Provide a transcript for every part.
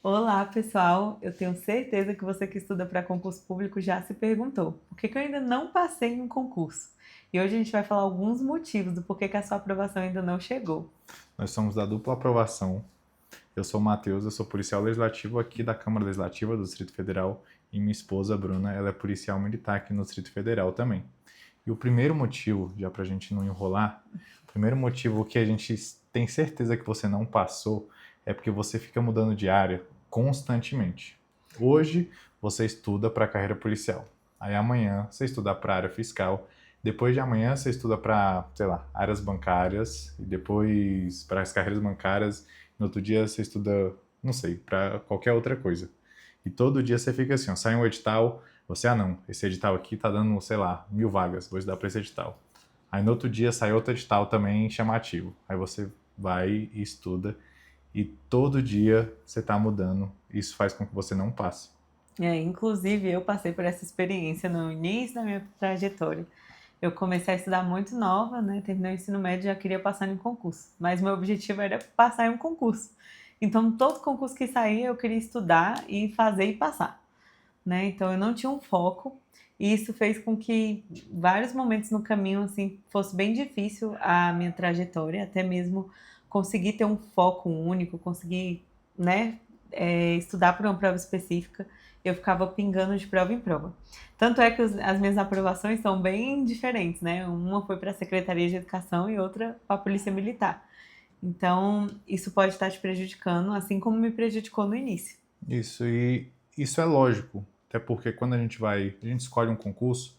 Olá, pessoal! Eu tenho certeza que você que estuda para concurso público já se perguntou por que eu ainda não passei em um concurso. E hoje a gente vai falar alguns motivos do porquê que a sua aprovação ainda não chegou. Nós somos da dupla aprovação. Eu sou o Matheus, eu sou policial legislativo aqui da Câmara Legislativa do Distrito Federal e minha esposa, Bruna, ela é policial militar aqui no Distrito Federal também. E o primeiro motivo, já pra gente não enrolar, o primeiro motivo que a gente tem certeza que você não passou é porque você fica mudando de área constantemente. Hoje você estuda para a carreira policial. Aí amanhã você estuda para a área fiscal. Depois de amanhã você estuda para, sei lá, áreas bancárias. E depois para as carreiras bancárias. No outro dia você estuda, não sei, para qualquer outra coisa. E todo dia você fica assim, ó, sai um edital, você, não, esse edital aqui tá dando, sei lá, 1.000 vagas, vou estudar para esse edital. Aí no outro dia sai outro edital também chamativo. Aí você vai e estuda e todo dia você tá mudando. Isso faz com que você não passe. Inclusive, eu passei por essa experiência no início da minha trajetória. Eu comecei a estudar muito nova, né? Terminei o ensino médio e já queria passar em um concurso. Mas meu objetivo era passar em um concurso. Então, todo concurso que saía, eu queria estudar e fazer e passar, né? Então eu não tinha um foco e isso fez com que vários momentos no caminho assim fosse bem difícil a minha trajetória, até mesmo conseguir ter um foco único, conseguir, né, estudar para uma prova específica. Eu ficava pingando de prova em prova. Tanto é que as minhas aprovações são bem diferentes, né? Uma foi para a Secretaria de Educação e outra para a Polícia Militar. Então, isso pode estar te prejudicando, assim como me prejudicou no início. Isso, e isso é lógico. Até porque quando a gente escolhe um concurso,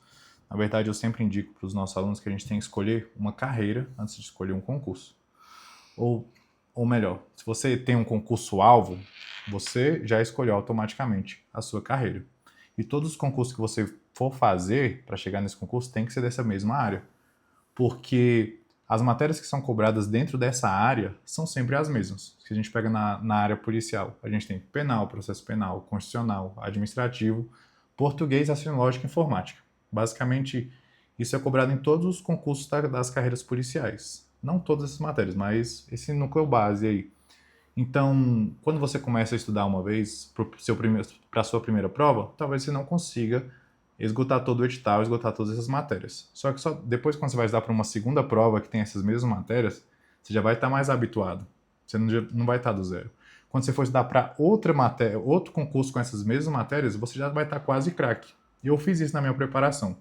na verdade eu sempre indico para os nossos alunos que a gente tem que escolher uma carreira antes de escolher um concurso. Ou, ou melhor, se você tem um concurso-alvo, você já escolheu automaticamente a sua carreira. E todos os concursos que você for fazer para chegar nesse concurso tem que ser dessa mesma área. Porque as matérias que são cobradas dentro dessa área são sempre as mesmas. Se a gente pega na área policial, a gente tem penal, processo penal, constitucional, administrativo, português, ação lógica e informática. Basicamente, isso é cobrado em todos os concursos das carreiras policiais. Não todas essas matérias, mas esse núcleo base aí. Então, quando você começa a estudar uma vez para a sua primeira prova, talvez você não consiga esgotar todo o edital, esgotar todas essas matérias. Só que só depois, quando você vai estudar para uma segunda prova que tem essas mesmas matérias, você já vai estar mais habituado. Você não vai estar do zero. Quando você for estudar para outra matéria, outro concurso com essas mesmas matérias, você já vai estar quase craque. E eu fiz isso na minha preparação.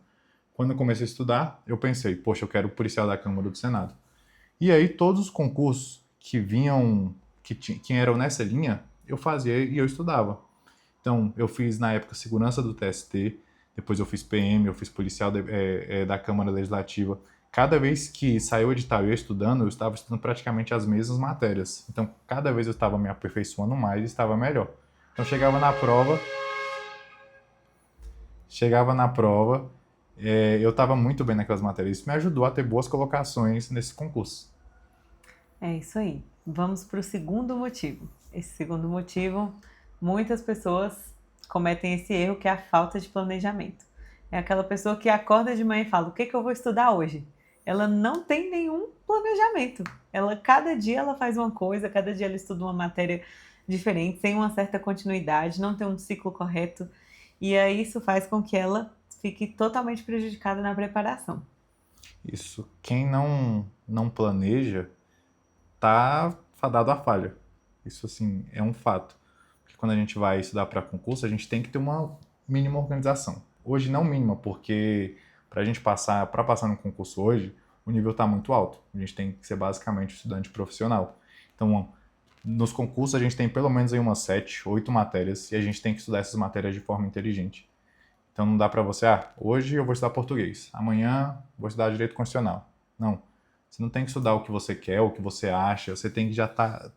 Quando eu comecei a estudar, eu pensei, poxa, eu quero o policial da Câmara do Senado. E aí todos os concursos que vinham, que eram nessa linha, eu fazia e eu estudava. Então, eu fiz na época segurança do TST, depois eu fiz PM, eu fiz policial da Câmara Legislativa. Cada vez que saiu o edital e eu ia estudando, eu estava estudando praticamente as mesmas matérias. Então, cada vez eu estava me aperfeiçoando mais e estava melhor. Então, chegava na prova, eu estava muito bem naquelas matérias. Isso me ajudou a ter boas colocações nesse concurso. É isso aí. Vamos para o segundo motivo. Esse segundo motivo, muitas pessoas cometem esse erro que é a falta de planejamento. É aquela pessoa que acorda de manhã e fala: "O que que eu vou estudar hoje?" Ela não tem nenhum planejamento. Ela cada dia ela faz uma coisa, cada dia ela estuda uma matéria diferente, sem uma certa continuidade, não tem um ciclo correto, e aí isso faz com que ela fique totalmente prejudicada na preparação. Isso, quem não planeja tá fadado à falha. Isso, assim, é um fato. Porque quando a gente vai estudar para concurso, a gente tem que ter uma mínima organização. Hoje não mínima, porque para passar no concurso hoje, o nível está muito alto. A gente tem que ser basicamente um estudante profissional. Então, nos concursos a gente tem pelo menos aí umas 7, 8 matérias e a gente tem que estudar essas matérias de forma inteligente. Então não dá para você, hoje eu vou estudar português, amanhã vou estudar direito constitucional. Não. Você não tem que estudar o que você quer, o que você acha, você tem que já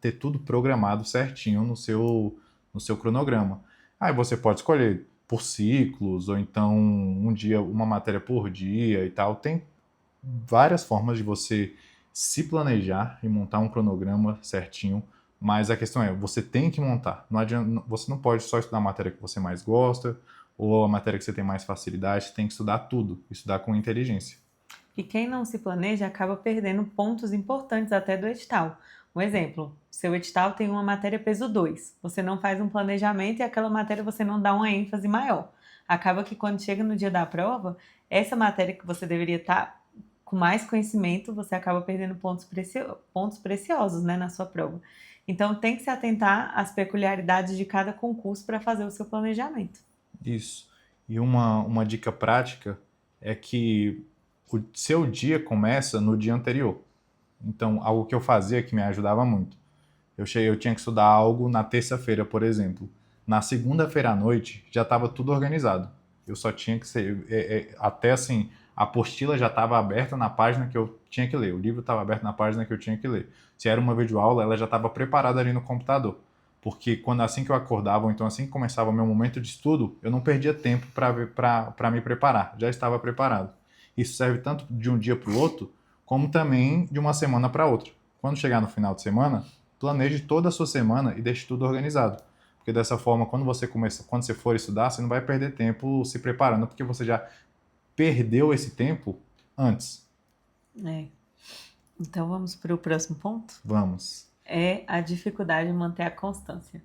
ter tudo programado certinho no seu cronograma. Aí você pode escolher por ciclos, ou então um dia, uma matéria por dia e tal. Tem várias formas de você se planejar e montar um cronograma certinho, mas a questão é, você tem que montar. Não adianta, você não pode só estudar a matéria que você mais gosta, ou a matéria que você tem mais facilidade, você tem que estudar tudo, estudar com inteligência. E quem não se planeja acaba perdendo pontos importantes até do edital, Um exemplo, seu edital tem uma matéria peso 2. Você não faz um planejamento e aquela matéria você não dá uma ênfase maior. Acaba que quando chega no dia da prova, essa matéria que você deveria estar com mais conhecimento, você acaba perdendo pontos preciosos, né, na sua prova. Então tem que se atentar às peculiaridades de cada concurso para fazer o seu planejamento. Isso. E uma dica prática é que o seu dia começa no dia anterior. Então, algo que eu fazia que me ajudava muito. Eu tinha que estudar algo na terça-feira, por exemplo. Na segunda-feira à noite já estava tudo organizado. Eu só tinha que ser. Até assim, a apostila já estava aberta na página que eu tinha que ler. O livro estava aberto na página que eu tinha que ler. Se era uma videoaula, ela já estava preparada ali no computador. Porque quando assim que eu acordava, ou então assim que começava o meu momento de estudo, eu não perdia tempo para me preparar. Já estava preparado. Isso serve tanto de um dia para o outro, como também de uma semana para outra. Quando chegar no final de semana, planeje toda a sua semana e deixe tudo organizado. Porque dessa forma, quando você for estudar, você não vai perder tempo se preparando, porque você já perdeu esse tempo antes. É. Então vamos para o próximo ponto? Vamos. É a dificuldade de manter a constância.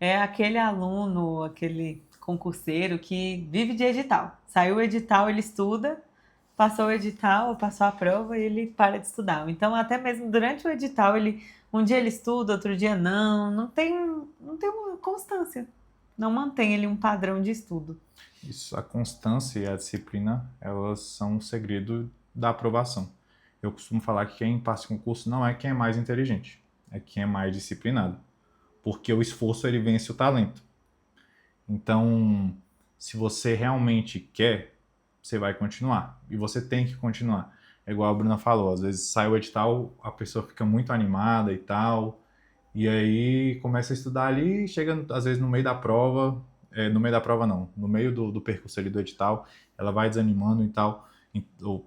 É aquele aluno, aquele concurseiro que vive de edital. Saiu o edital, ele estuda, passou o edital, passou a prova e ele para de estudar. Então, até mesmo durante o edital, um dia ele estuda, outro dia não tem uma constância. Não mantém ele um padrão de estudo. Isso, a constância e a disciplina, elas são o segredo da aprovação. Eu costumo falar que quem passa em concurso não é quem é mais inteligente, é quem é mais disciplinado. Porque o esforço, ele vence o talento. Então, se você realmente quer, você vai continuar. E você tem que continuar. É igual a Bruna falou, às vezes sai o edital, a pessoa fica muito animada e tal, e aí começa a estudar ali, chega às vezes no meio da prova, no meio da prova não, no meio do percurso ali do edital, ela vai desanimando ou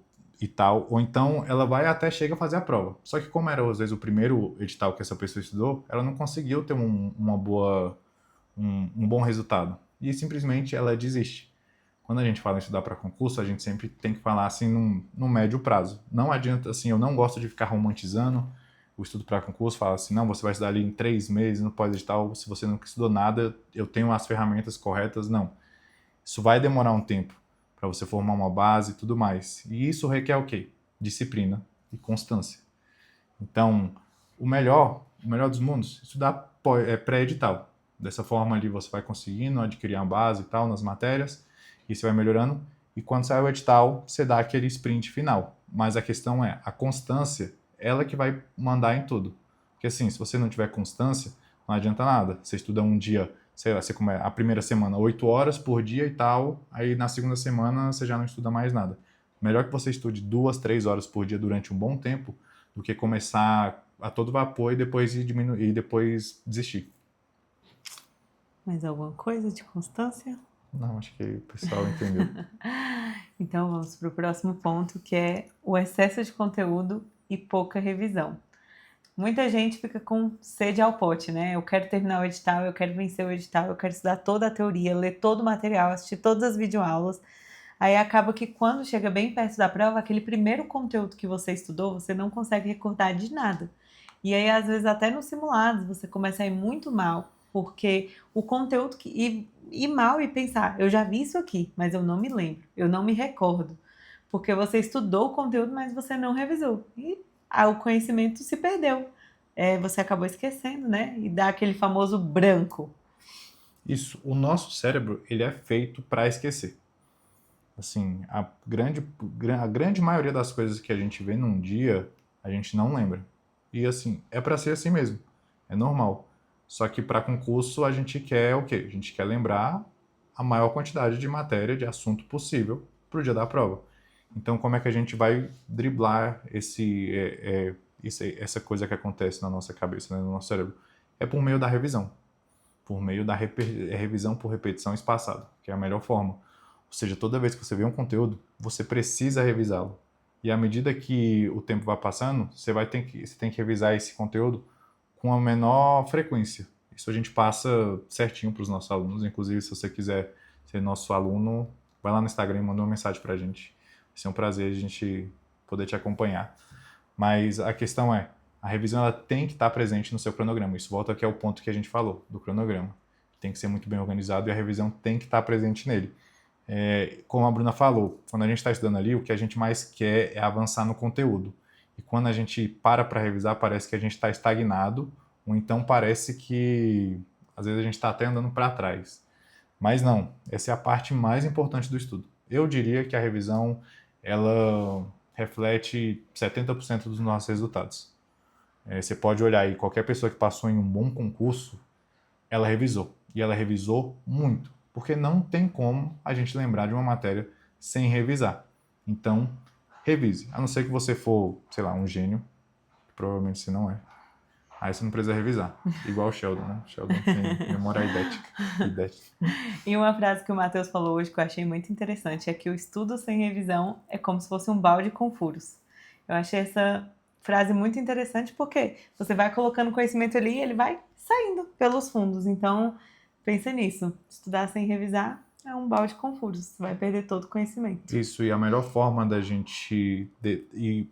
então ela vai até chega a fazer a prova. Só que como era às vezes o primeiro edital que essa pessoa estudou, ela não conseguiu ter um bom resultado. E simplesmente ela desiste. Quando a gente fala em estudar para concurso, a gente sempre tem que falar assim num médio prazo. Não adianta, assim, eu não gosto de ficar romantizando o estudo para concurso, fala assim, não, você vai estudar ali em 3 meses no pós-edital, se você nunca estudou nada, eu tenho as ferramentas corretas. Não. Isso vai demorar um tempo para você formar uma base e tudo mais. E isso requer o quê? Disciplina e constância. Então, o melhor dos mundos, estudar pré-edital. Dessa forma ali você vai conseguindo adquirir uma base e tal nas matérias, e você vai melhorando. E quando sai o edital, você dá aquele sprint final. Mas a questão é, a constância, ela que vai mandar em tudo. Porque assim, se você não tiver constância, não adianta nada. Você estuda um dia, sei lá, a primeira semana 8 horas por dia e tal, aí na segunda semana você já não estuda mais nada. Melhor que você estude 2, 3 horas por dia durante um bom tempo, do que começar a todo vapor e depois diminuir e depois desistir. Mais alguma coisa de constância? Não, acho que o pessoal entendeu. Então vamos para o próximo ponto, que é o excesso de conteúdo e pouca revisão. Muita gente fica com sede ao pote, né? Eu quero terminar o edital, eu quero vencer o edital, eu quero estudar toda a teoria, ler todo o material, assistir todas as videoaulas. Aí acaba que quando chega bem perto da prova, aquele primeiro conteúdo que você estudou, você não consegue recordar de nada. E aí, às vezes, até nos simulados, você começa a ir muito mal, porque o conteúdo ir mal e pensar, eu já vi isso aqui, mas eu não me lembro, eu não me recordo. Porque você estudou o conteúdo, mas você não revisou. E o conhecimento se perdeu. Você acabou esquecendo, né? E dá aquele famoso branco. Isso, o nosso cérebro, ele é feito para esquecer. Assim, a grande maioria das coisas que a gente vê num dia, a gente não lembra. E assim, é para ser assim mesmo. É normal. Só que para concurso a gente quer o quê? A gente quer lembrar a maior quantidade de matéria, de assunto possível para o dia da prova. Então, como é que a gente vai driblar essa coisa que acontece na nossa cabeça, né, no nosso cérebro? É por meio da revisão. Por meio da revisão por repetição espaçada, que é a melhor forma. Ou seja, toda vez que você vê um conteúdo, você precisa revisá-lo. E à medida que o tempo vai passando, você tem que revisar esse conteúdo com a menor frequência. Isso a gente passa certinho para os nossos alunos. Inclusive, se você quiser ser nosso aluno, vai lá no Instagram e manda uma mensagem para a gente. Vai ser um prazer a gente poder te acompanhar. Mas a questão é, a A revisão ela tem que estar presente no seu cronograma. Isso volta aqui ao ponto que a gente falou, do cronograma. Tem que ser muito bem organizado e a revisão tem que estar presente nele. Como a Bruna falou, quando a gente está estudando ali, o que a gente mais quer é avançar no conteúdo. E quando a gente para revisar, parece que a gente está estagnado, ou então parece que às vezes a gente está até andando para trás. Mas não, essa é a parte mais importante do estudo. Eu diria que a revisão, ela reflete 70% dos nossos resultados. Você pode olhar aí, qualquer pessoa que passou em um bom concurso, ela revisou. E ela revisou muito. Porque não tem como a gente lembrar de uma matéria sem revisar. Então, revise. A não ser que você for, sei lá, um gênio, que provavelmente você não é. Aí você não precisa revisar. Igual o Sheldon, né? O Sheldon tem memória idética. E uma frase que o Matheus falou hoje que eu achei muito interessante é que o estudo sem revisão é como se fosse um balde com furos. Eu achei essa frase muito interessante porque você vai colocando conhecimento ali e ele vai saindo pelos fundos. Então, pensa nisso. Estudar sem revisar é um balde com furos. Você vai perder todo o conhecimento. Isso, e a melhor forma da gente... E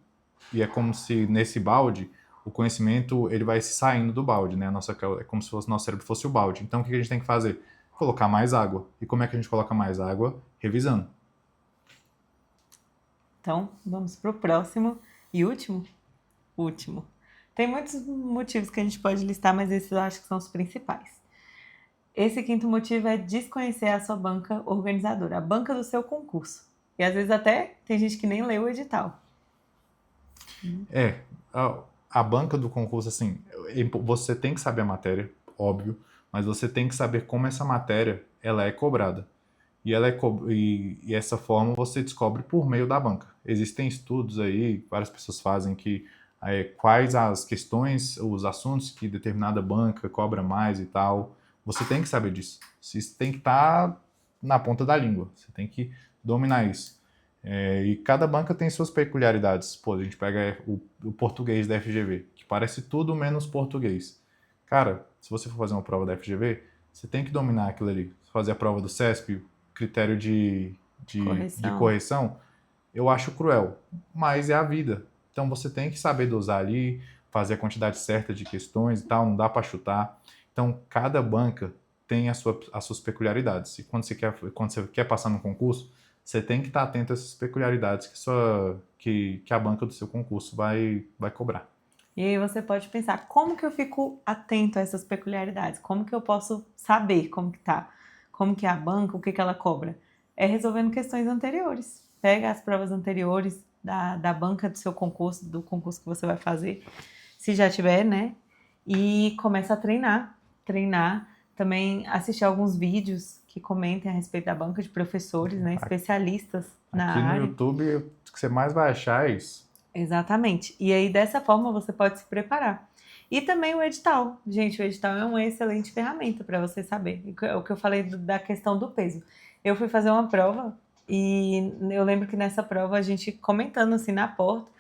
é como se nesse balde o conhecimento ele vai saindo do balde, né? É como se nosso cérebro fosse o balde. Então, o que a gente tem que fazer? Colocar mais água. E como é que a gente coloca mais água? Revisando. Então, vamos pro próximo e último? Último. Tem muitos motivos que a gente pode listar, mas esses eu acho que são os principais. Esse quinto motivo é desconhecer a sua banca organizadora, a banca do seu concurso. E às vezes até tem gente que nem lê o edital. A banca do concurso, assim, você tem que saber a matéria, óbvio, mas você tem que saber como essa matéria ela é cobrada. E essa forma você descobre por meio da banca. Existem estudos aí, várias pessoas fazem que quais as questões, os assuntos que determinada banca cobra mais e tal. Você tem que saber disso. Isso tem que estar na ponta da língua. Você tem que dominar isso. E cada banca tem suas peculiaridades. Pô, a gente pega o português da FGV, que parece tudo menos português. Cara, se você for fazer uma prova da FGV, você tem que dominar aquilo ali. Fazer a prova do CESP, critério de correção, eu acho cruel, mas é a vida. Então você tem que saber dosar ali, fazer a quantidade certa de questões e tal, não dá para chutar. Então cada banca tem as suas peculiaridades. E quando você quer passar no concurso, você tem que estar atento a essas peculiaridades que a banca do seu concurso vai cobrar. E aí você pode pensar, como que eu fico atento a essas peculiaridades? Como que eu posso saber como que tá? Como que é a banca, o que ela cobra? É resolvendo questões anteriores. Pega as provas anteriores da banca do seu concurso, do concurso que você vai fazer, se já tiver, né? E começa a treinar. Treinar, também assistir alguns vídeos que comentem a respeito da banca de professores, né? Especialistas na área. Aqui no YouTube, o que você mais vai achar é isso. Exatamente. E aí, dessa forma, você pode se preparar. E também o edital. Gente, o edital é uma excelente ferramenta para você saber. O que eu falei da questão do peso. Eu fui fazer uma prova e eu lembro que nessa prova a gente comentando assim na porta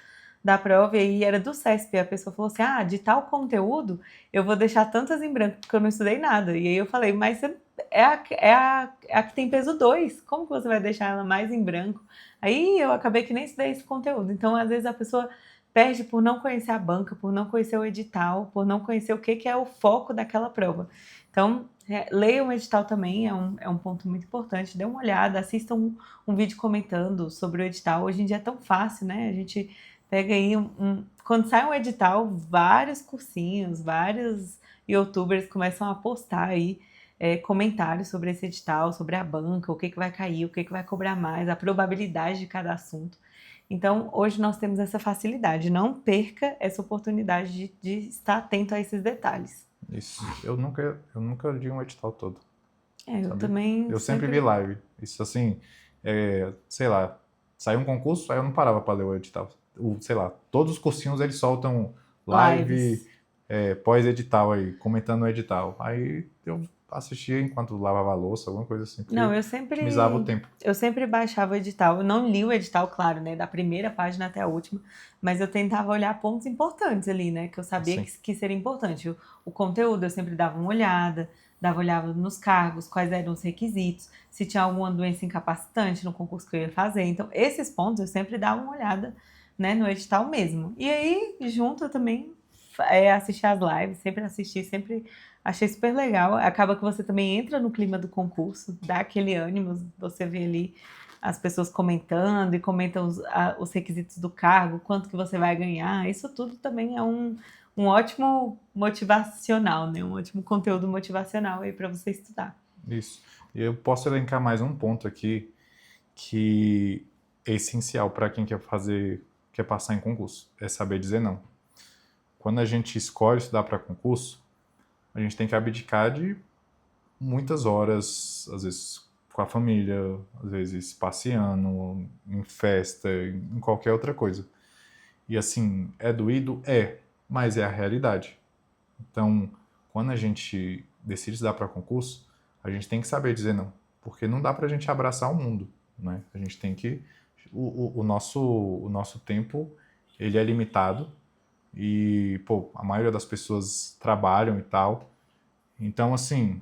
da prova, e aí era do CESP, a pessoa falou assim, de tal conteúdo eu vou deixar tantas em branco porque eu não estudei nada. E aí eu falei, mas é a que tem peso 2, como que você vai deixar ela mais em branco? Aí eu acabei que nem estudei esse conteúdo. Então, às vezes a pessoa perde por não conhecer a banca, por não conhecer o edital, por não conhecer o que é o foco daquela prova. Então, leia o edital também, é um ponto muito importante. Dê uma olhada, assista um vídeo comentando sobre o edital. Hoje em dia é tão fácil, né? A gente pega aí quando sai um edital, vários cursinhos, vários youtubers começam a postar aí comentários sobre esse edital, sobre a banca, o que vai cair, o que vai cobrar mais, a probabilidade de cada assunto. Então, hoje nós temos essa facilidade. Não perca essa oportunidade de estar atento a esses detalhes. Isso. Eu nunca li um edital todo. Eu também... Eu sempre vi live. Isso assim, sei lá, saiu um concurso, aí eu não parava para ler o edital. Sei lá, todos os cursinhos eles soltam live pós-edital aí, comentando o edital. Aí eu assistia enquanto lavava a louça, alguma coisa assim. Não, eu sempre otimizava o tempo. Eu sempre baixava o edital. Eu não li o edital, claro, né, da primeira página até a última, mas eu tentava olhar pontos importantes ali, né, que eu sabia que seria importante. O conteúdo eu sempre dava uma olhada nos cargos, quais eram os requisitos, se tinha alguma doença incapacitante no concurso que eu ia fazer. Então, esses pontos eu sempre dava uma olhada, né, no edital mesmo. E aí, junto, eu também assistir as lives, sempre assisti, sempre achei super legal. Acaba que você também entra no clima do concurso, dá aquele ânimo, você vê ali as pessoas comentando e comentam os requisitos do cargo, quanto que você vai ganhar. Isso tudo também é um ótimo motivacional, né? Um ótimo conteúdo motivacional aí para você estudar. Isso. E eu posso elencar mais um ponto aqui que é essencial para quem quer passar em concurso, é saber dizer não. Quando a gente escolhe estudar para concurso, a gente tem que abdicar de muitas horas, às vezes com a família, às vezes passeando, em festa, em qualquer outra coisa. E assim, é doído? É, mas é a realidade. Então, quando a gente decide estudar para concurso, a gente tem que saber dizer não, porque não dá para a gente abraçar o mundo, né? A gente tem que o nosso tempo ele é limitado e pô, a maioria das pessoas trabalham e tal. Então, assim,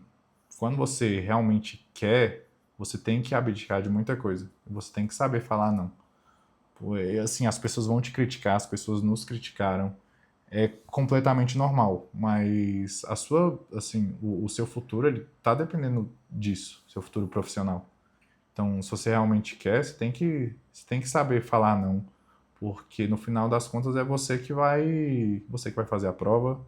quando você realmente quer, você tem que abdicar de muita coisa. Você tem que saber falar não. Pô, assim, as pessoas vão te criticar, as pessoas nos criticaram. É completamente normal, mas assim, o seu futuro, ele tá dependendo disso, seu futuro profissional. Então, se você realmente quer, você tem que saber falar não, porque no final das contas é você que vai fazer a prova,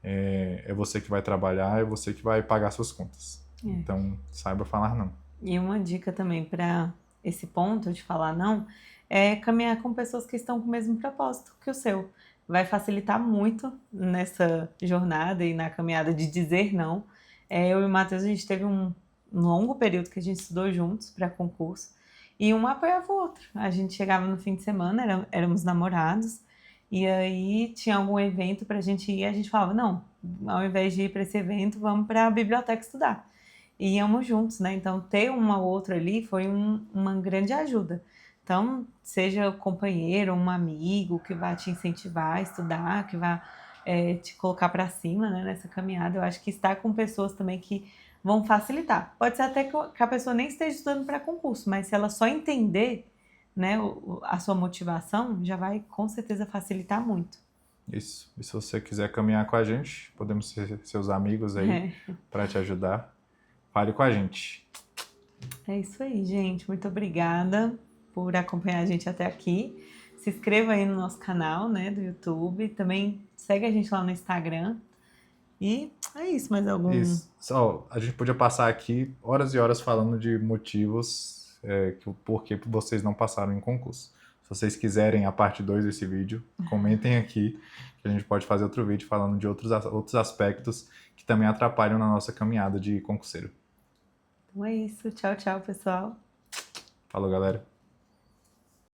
é você que vai trabalhar, é você que vai pagar suas contas. É. Então, saiba falar não. E uma dica também para esse ponto de falar não é caminhar com pessoas que estão com o mesmo propósito que o seu. Vai facilitar muito nessa jornada e na caminhada de dizer não. Eu e o Matheus, a gente teve um longo período que a gente estudou juntos para concurso e um apoiava o outro. A gente chegava no fim de semana, éramos namorados, e aí tinha algum evento para a gente ir, a gente falava, não, ao invés de ir para esse evento, vamos para a biblioteca estudar. E íamos juntos, né? Então, ter uma ou outra ali foi uma grande ajuda. Então, seja o companheiro, um amigo que vai te incentivar a estudar, que vai te colocar para cima, né, nessa caminhada. Eu acho que estar com pessoas também que vão facilitar. Pode ser até que a pessoa nem esteja estudando para concurso, mas se ela só entender, né, a sua motivação, já vai com certeza facilitar muito. Isso. E se você quiser caminhar com a gente, podemos ser seus amigos aí para te ajudar. Fale com a gente. É isso aí, gente. Muito obrigada por acompanhar a gente até aqui. Se inscreva aí no nosso canal, né, do YouTube. Também segue a gente lá no Instagram. E é isso, mais algum... Isso. Só, a gente podia passar aqui horas e horas falando de motivos porquê vocês não passaram em concurso. Se vocês quiserem a parte 2 desse vídeo, comentem aqui que a gente pode fazer outro vídeo falando de outros aspectos que também atrapalham na nossa caminhada de concurseiro. Então é isso. Tchau, tchau, pessoal. Falou, galera.